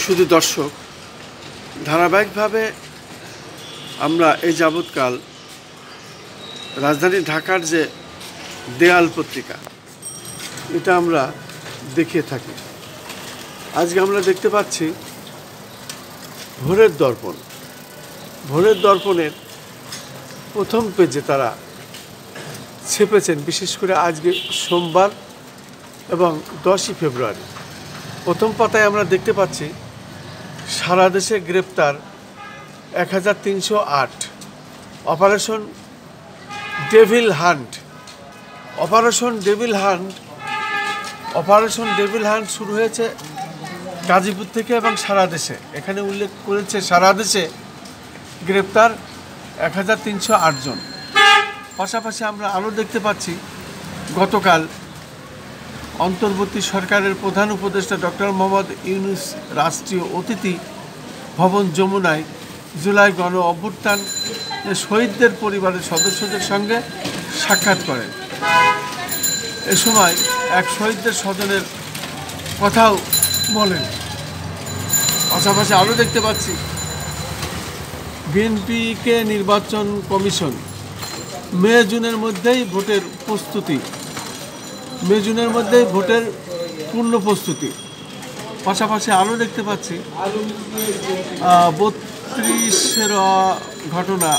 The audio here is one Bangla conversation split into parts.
শুধু দর্শক, ধারাবাহিকভাবে আমরা এই যাবৎকাল রাজধানী ঢাকার যে দেয়াল পত্রিকা, এটা আমরা দেখিয়ে থাকি। আজকে আমরা দেখতে পাচ্ছি ভোরের দর্পণ। ভোরের দর্পণের প্রথম পেজে তারা ছেপেছেন, বিশেষ করে আজকে সোমবার এবং 10ই ফেব্রুয়ারি। প্রথম পাতায় আমরা দেখতে পাচ্ছি সারা দেশে গ্রেপ্তার 1308, operation devil hunt. Operation devil hunt শুরু হয়েছে গাজীপুর থেকে এবং সারা দেশে। এখানে উল্লেখ করেছে সারা দেশে গ্রেপ্তার 1308 জন। পাশাপাশি আমরা আরও দেখতে পাচ্ছি গতকাল অন্তর্বর্তী সরকারের প্রধান উপদেষ্টা ডক্টর মোহাম্মদ ইউনূস রাষ্ট্রীয় অতিথি ভবন যমুনায় জুলাই গণ অভ্যুত্থান শহীদদের পরিবারের সদস্যদের সঙ্গে সাক্ষাৎ করেন। এ সময় এক শহীদদের স্বজনের কথাও বলেন। পাশাপাশি আরও দেখতে পাচ্ছি বিএনপিকে নির্বাচন কমিশন মে জুনের মধ্যেই ভোটের পূর্ণ প্রস্তুতি। পাশাপাশি আরও দেখতে পাচ্ছি 32-এর ঘটনা,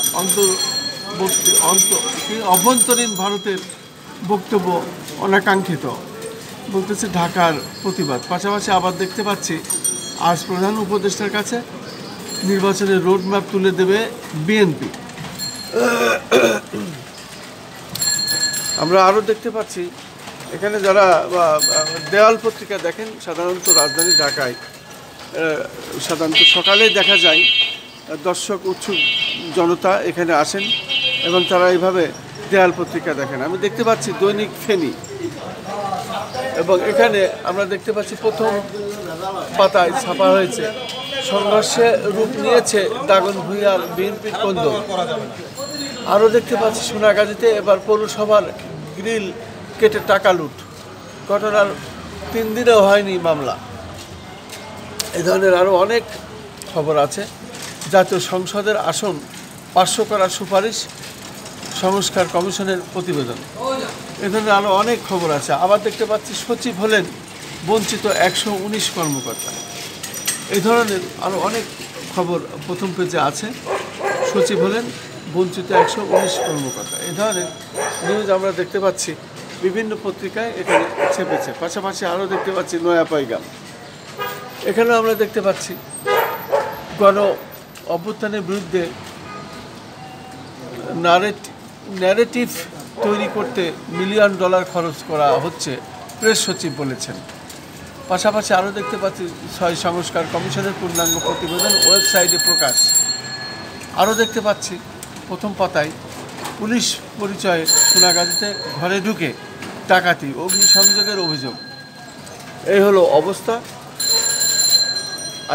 অভ্যন্তরীণ ভারতের বক্তব্য অনাকাঙ্ক্ষিত, বলতেছে ঢাকার প্রতিবাদ। পাশাপাশি আবার দেখতে পাচ্ছি আজ প্রধান উপদেষ্টার কাছে নির্বাচনের রোডম্যাপ তুলে দেবে বিএনপি। আমরা আরও দেখতে পাচ্ছি এখানে যারা দেওয়াল পত্রিকা দেখেন, সাধারণত রাজধানী ঢাকায় সাধারণত সকালেই দেখা যায় দর্শক উৎসুক জনতা এখানে আসেন এবং তারা এইভাবে দেয়াল পত্রিকা দেখেন। আমি দেখতে পাচ্ছি দৈনিক ফেনী, এবং এখানে আমরা দেখতে পাচ্ছি প্রথম পাতায় ছাপা হয়েছে সংঘর্ষে রূপ নিয়েছে দাগনভূঞার বিএনপির কন্দল। আরও দেখতে পাচ্ছি সোনাগাজীতে এবার পৌরসভার গ্রিল কেটে টাকা লুট, ঘটনার 3 দিনেও হয়নি মামলা। এই ধরনের আরও অনেক খবর আছে। জাতীয় সংসদের আসন 500 করার সুপারিশ, সংস্কার কমিশনের প্রতিবেদন, এ ধরনের আরও অনেক খবর আছে। আবার দেখতে পাচ্ছি সচিব হলেন বঞ্চিত 119 কর্মকর্তা। এই ধরনের আরও অনেক খবর প্রথম পেজে আছে। সচিব হলেন বঞ্চিত 119 কর্মকর্তা। এই ধরনের নিউজ আমরা দেখতে পাচ্ছি বিভিন্ন পত্রিকায় এখানে ছেপেছে। পাশাপাশি আরও দেখতে পাচ্ছি নয়া পয়গাম। এখানেও আমরা দেখতে পাচ্ছি গণ অভ্যুত্থানের বিরুদ্ধে ন্যারেটিভ তৈরি করতে $1 মিলিয়ন খরচ করা হচ্ছে, প্রেস সচিব বলেছেন। পাশাপাশি আরও দেখতে পাচ্ছি 6 সংস্কার কমিশনের পূর্ণাঙ্গ প্রতিবেদন ওয়েবসাইটে প্রকাশ। আরও দেখতে পাচ্ছি প্রথম পাতায় পুলিশ পরিচয়ে সোনাগাজীতে ঘরে ঢুকে ডাকাতি, অগ্নিসংযোগের অভিযোগ। এই হলো অবস্থা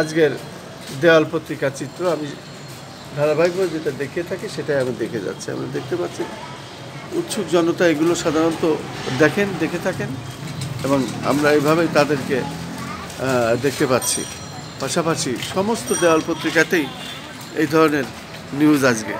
আজকের দেওয়াল পত্রিকার চিত্র। আমি ধারাবাহিকভাবে যেটা দেখিয়ে থাকি সেটাই আমি দেখে যাচ্ছি। আমরা দেখতে পাচ্ছি উৎসুক জনতা এগুলো সাধারণত দেখে থাকেন এবং আমরা এইভাবেই তাদেরকে দেখতে পাচ্ছি। পাশাপাশি সমস্ত দেওয়াল পত্রিকাতেই এই ধরনের নিউজ আজকে।